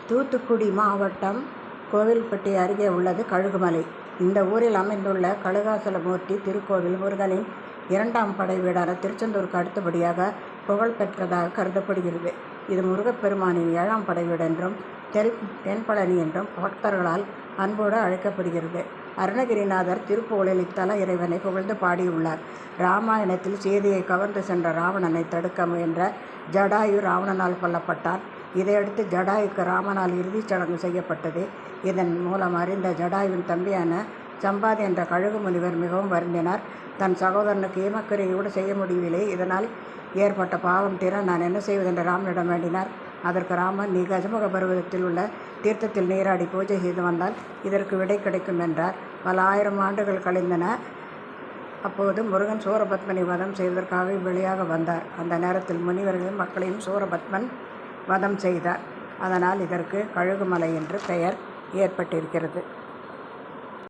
தூத்துக்குடி மாவட்டம் கோவில்பட்டி அருகே உள்ளது கழுகுமலை. இந்த ஊரில் அமைந்துள்ள கழுகாசலமூர்த்தி திருக்கோவில் முருகனின் 2ஆம் படை வீடான திருச்செந்தூருக்கு அடுத்தபடியாக புகழ்பெற்றதாக கருதப்படுகிறது. இது முருகப்பெருமானின் 7ஆம் படை வீடு என்றும் தென்பழனி என்றும் பக்தர்களால் அன்போடு அழைக்கப்படுகிறது. அருணகிரிநாதர் திருப்புகழில் இத்தல இறைவனை புகழ்ந்து பாடியுள்ளார். இராமாயணத்தில் சீதையை கவர்ந்து சென்ற ராவணனை தடுக்க முயன்ற ஜடாயு ராவணனால் கொல்லப்பட்டான். இதையடுத்து ஜடாயுக்கு ராமனால் இறுதிச் சடங்கு செய்யப்பட்டது. இதன் மூலம் அறிந்த ஜடாயுவின் தம்பியான சம்பாதி என்ற கழுகு முனிவர் மிகவும் வருந்தினார். தன் சகோதரனுக்கு ஈமக்கிரையோடு செய்ய முடியவில்லை. இதனால் ஏற்பட்ட பாவம் தீர நான் என்ன செய்வதென்று ராமனிடம் வேண்டினார். அதற்கு ராமன், நீ கஜமுக பருவத்தில் உள்ள தீர்த்தத்தில் நீராடி பூஜை செய்து வந்தால் இதற்கு விடை கிடைக்கும் என்றார். பல 1000 ஆண்டுகள் கழிந்தன. அப்போது முருகன் சூரபத்மனை வதம் செய்வதற்காக வெளியாக வந்தார். அந்த நேரத்தில் முனிவர்களையும் மக்களையும் சூரபத்மன் வதம் செய்தார். அதனால் இதற்கு கழுகுமலை என்று பெயர் ஏற்பட்டிருக்கிறது.